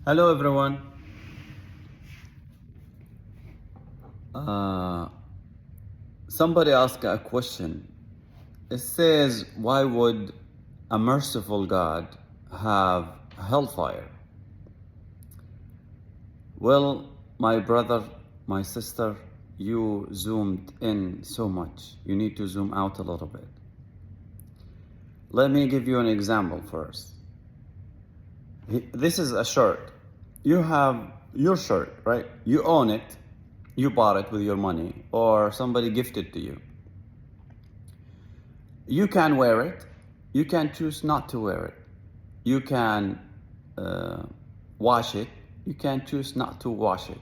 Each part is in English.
Hello everyone. Uh, Somebody asked a question. It says, why would a merciful God have hellfire? Well, my brother, my sister, you zoomed in so much. You need to zoom out a little bit. Let me give you an example first. This is a shirt. You have your shirt, right? You own it. You bought it with your money, or somebody gifted to you. You can wear it. You can choose not to wear it. You can wash it. You can choose not to wash it.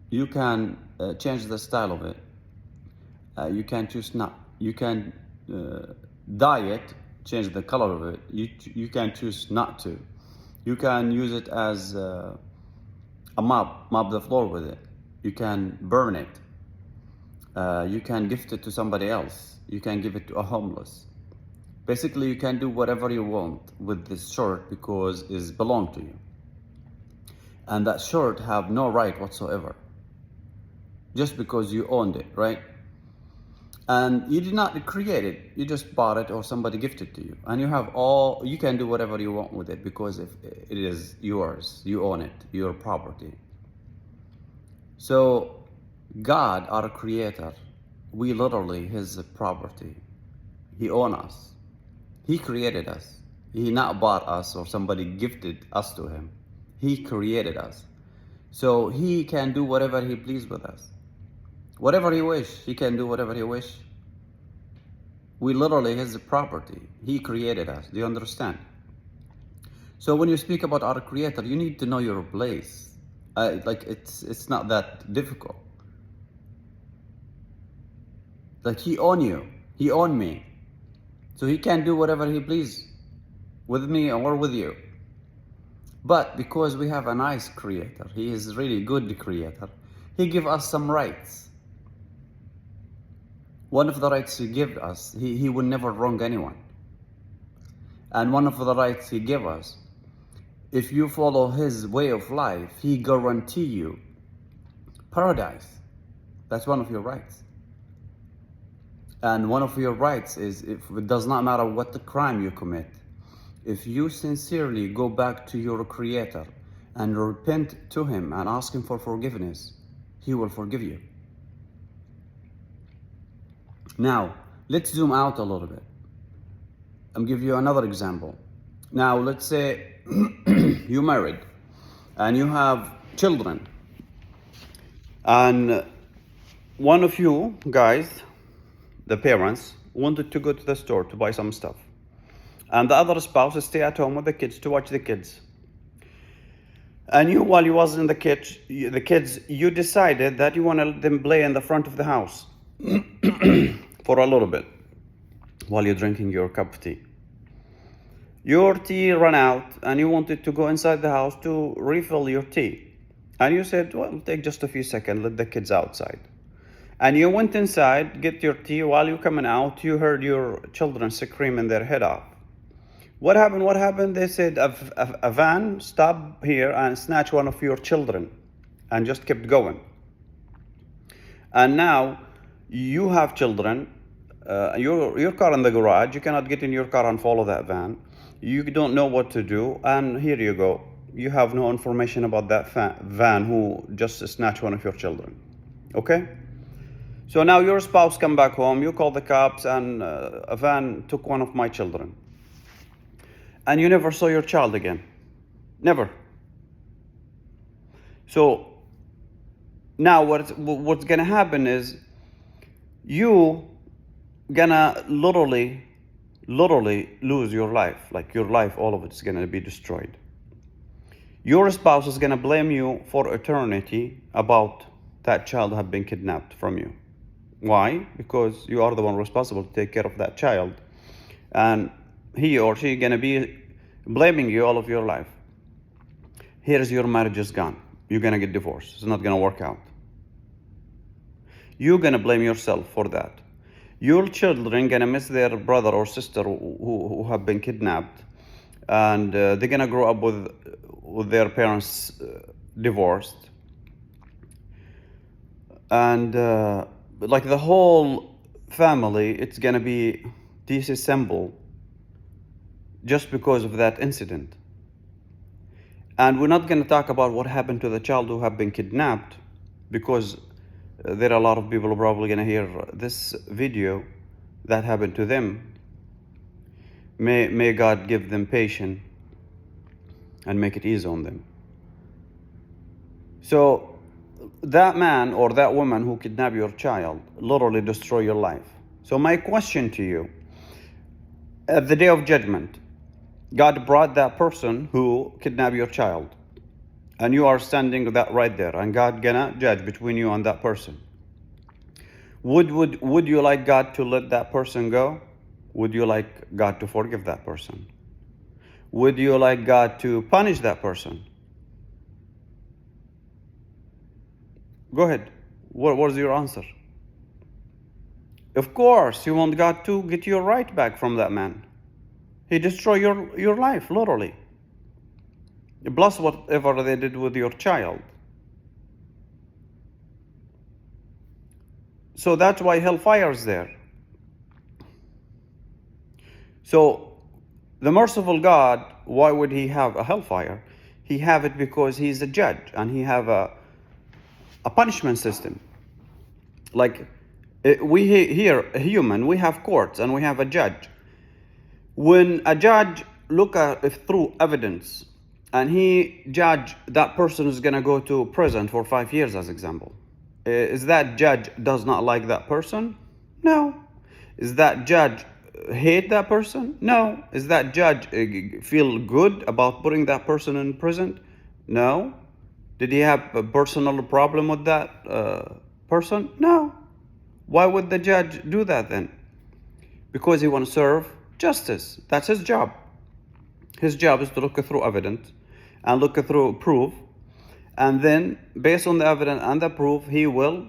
You can change the style of it. You can choose not. You can dye it, change the color of it. You can choose not to. You can use it as a mop the floor with it. You can burn it. You can gift it to somebody else. You can give it to a homeless. Basically, you can do whatever you want with this shirt because it belongs to you. And that shirt have no right whatsoever. Just because you owned it, right? And you did not create it. You just bought it or somebody gifted to you. And you can do whatever you want with it because if it is yours, you own it, your property. So God, our creator, we literally his property. He owns us. He created us. He not bought us or somebody gifted us to him. He created us. So he can do whatever he pleases with us. Whatever he wish, he can do whatever he wish. We literally his property. He created us. Do you understand? So when you speak about our creator, you need to know your place. It's not that difficult. Like he own you. He own me. So he can do whatever he pleases with me or with you. But because we have a nice creator, he is really good creator, he give us some rights. One of the rights he give us, he will never wrong anyone. And one of the rights he give us, if you follow his way of life, he guarantee you paradise. That's one of your rights. And one of your rights is, if it does not matter what the crime you commit, if you sincerely go back to your creator and repent to him and ask him for forgiveness, he will forgive you. Now, let's zoom out a little bit. I'll give you another example. Now, let's say you're married and you have children. And one of you guys, the parents, wanted to go to the store to buy some stuff. And the other spouse stay at home with the kids to watch the kids. And you, while you was in the kids, you decided that you want to let them play in the front of the house for a little bit while you're drinking your cup of tea. Your tea ran out and you wanted to go inside the house to refill your tea. And you said, well, take just a few seconds, let the kids outside. And you went inside, get your tea. While you're coming out, you heard your children screaming their head off. What happened? They said a van stopped here and snatched one of your children and just kept going. And now you have children, your car in the garage, you cannot get in your car and follow that van. You don't know what to do, and here you go. You have no information about that van who just snatched one of your children. Okay? So now your spouse come back home, you call the cops, and a van took one of my children. And you never saw your child again. Never. So now what's gonna happen is you gonna literally lose your life. Like your life, all of it is gonna be destroyed. Your spouse is gonna blame you for eternity about that child have been kidnapped from you. Why? Because you are the one responsible to take care of that child. And he or she gonna be blaming you all of your life. Here's your marriage is gone. You're gonna get divorced. It's not gonna work out. You're gonna blame yourself for that. Your children gonna miss their brother or sister who have been kidnapped. and they're gonna grow up with their parents divorced, and like the whole family, it's gonna be disassembled just because of that incident. And we're not going to talk about what happened to the child who have been kidnapped, because there are a lot of people who are probably going to hear this video that happened to them. May God give them patience and make it easy on them. So that man or that woman who kidnapped your child literally destroy your life. So my question to you, at the day of judgment, God brought that person who kidnapped your child, and you are standing that right there, and God gonna judge between you and that person. Would you like God to let that person go? Would you like God to forgive that person? Would you like God to punish that person? Go ahead. What was your answer? Of course, you want God to get your right back from that man. He destroyed your life, literally. Plus whatever they did with your child. So that's why hellfire is there. So the merciful God, why would he have a hellfire? He have it because he's a judge, and he have a punishment system. Like we here, human, we have courts and we have a judge. When a judge look at through evidence and he judge that person is gonna go to prison for 5 years, as example, is that judge does not like that person? No. Is that judge hate that person? No. Is that judge feel good about putting that person in prison? No. Did he have a personal problem with that person? No. Why would the judge do that then? Because he want to serve justice. That's his job. His job is to look through evidence and look through proof, and then based on the evidence and the proof, he will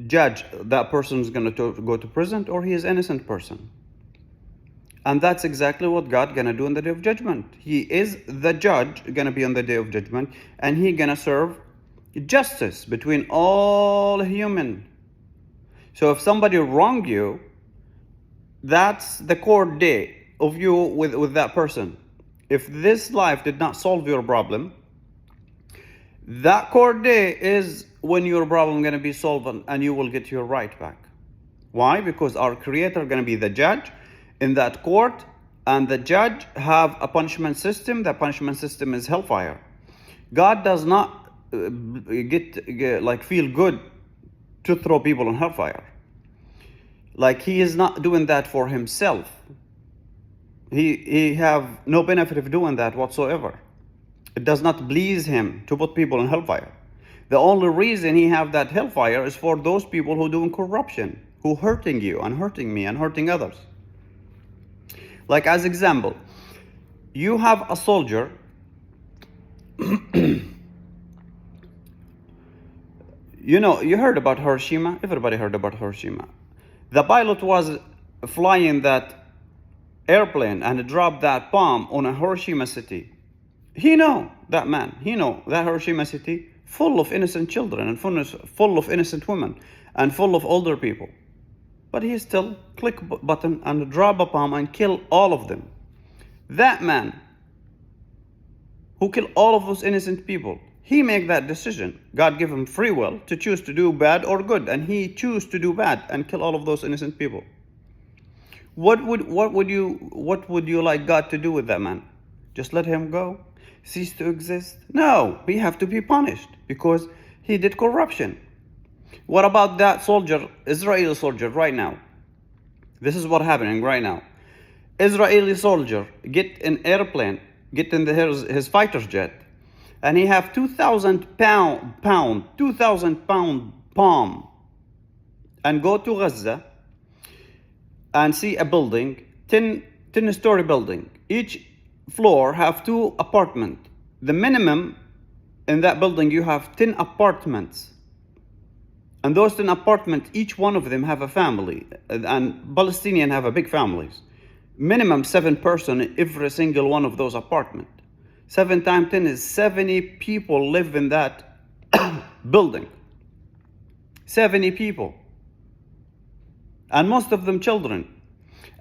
judge that person is going to go to prison or he is innocent person. And that's exactly what God gonna do on the day of judgment. He is the judge gonna be on the day of judgment, and he gonna serve justice between all human. So if somebody wrong you, that's the court day of you with that person. If this life did not solve your problem, that court day is when your problem gonna be solved and you will get your right back. Why? Because our Creator gonna be the judge in that court, and the judge have a punishment system. The punishment system is hellfire. God does not feel good to throw people in hellfire. Like he is not doing that for himself. He have no benefit of doing that whatsoever. It does not please him to put people in hellfire. The only reason he have that hellfire is for those people who doing corruption, who hurting you and hurting me and hurting others. Like as example, you have a soldier. You heard about Hiroshima. Everybody heard about Hiroshima. The pilot was flying that airplane and dropped that bomb on a Hiroshima city. He know that man. He know that Hiroshima city full of innocent children and full of innocent women and full of older people. But he still click button and drop a bomb and kill all of them. That man who killed all of those innocent people, he make that decision. God give him free will to choose to do bad or good, and he choose to do bad and kill all of those innocent people. What would you like God to do with that man? Just let him go? Cease to exist? No, he have to be punished because he did corruption. What about that soldier, Israeli soldier right now? This is what's happening right now. Israeli soldier get an airplane, get in his fighter jet, and he have 2,000 pound bomb, and go to Gaza and see a building, 10-story building. Each floor have 2 apartments. The minimum in that building, you have 10 apartments. And those 10 apartments, each one of them have a family. And Palestinians have a big families. minimum 7 person in every single one of those apartments. 7 times 10 is 70 people live in that building. 70 people. And most of them children.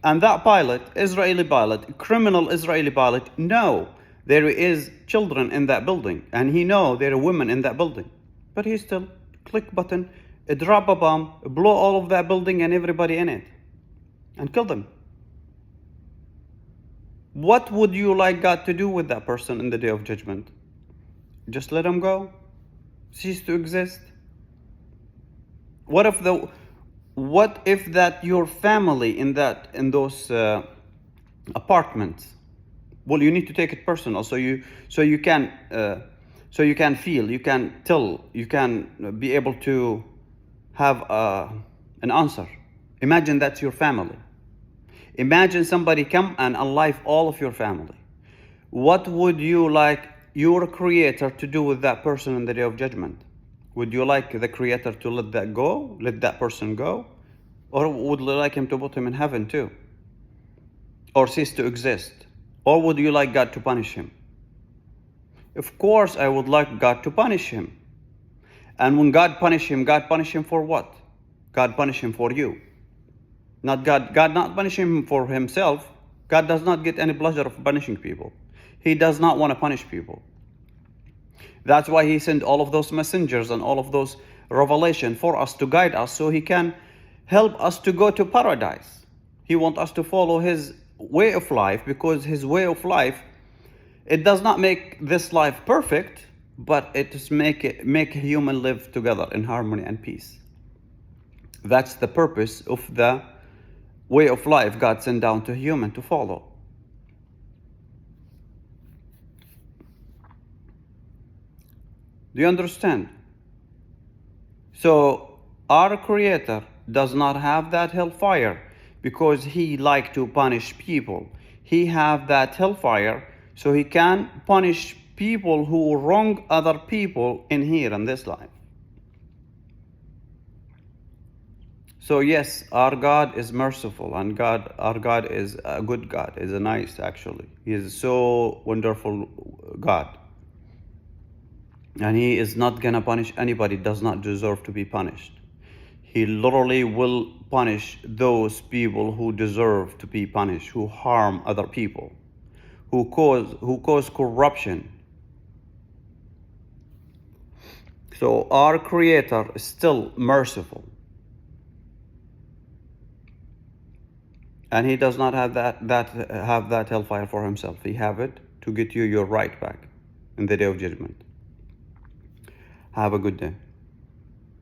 And that pilot, Israeli pilot, criminal Israeli pilot, know there is children in that building. And he know there are women in that building. But he still click button, drop a bomb, blow all of that building and everybody in it. And kill them. What would you like God to do with that person in the day of judgment? Just let him go? Cease to exist? What if that your family in those apartments? Well, you need to take it personal, so you can feel, you can tell, you can be able to have an answer. Imagine that's your family. Imagine somebody come and unlife all of your family. What would you like your Creator to do with that person in the day of judgment? Would you like the Creator to let that person go? Or would you like him to put him in heaven too? Or cease to exist? Or would you like God to punish him? Of course I would like God to punish him. And when God punish him for what? God punish him for you. Not God not punish him for himself. God does not get any pleasure of punishing people. He does not want to punish people. That's why he sent all of those messengers and all of those revelation for us to guide us so he can help us to go to paradise. He wants us to follow his way of life, because his way of life, it does not make this life perfect, but it is make human live together in harmony and peace. That's the purpose of the way of life God sent down to human to follow. Do you understand? So our Creator does not have that hellfire because he like to punish people. He have that hellfire so he can punish people who wrong other people in here in this life. So yes, our God is merciful, and our God is a good God, is a nice actually. He is so wonderful God. And he is not gonna punish anybody does not deserve to be punished. He literally will punish those people who deserve to be punished, who harm other people, who cause corruption. So our Creator is still merciful. And he does not have that hellfire for himself. He have it to get you your right back in the day of judgment. Have a good day.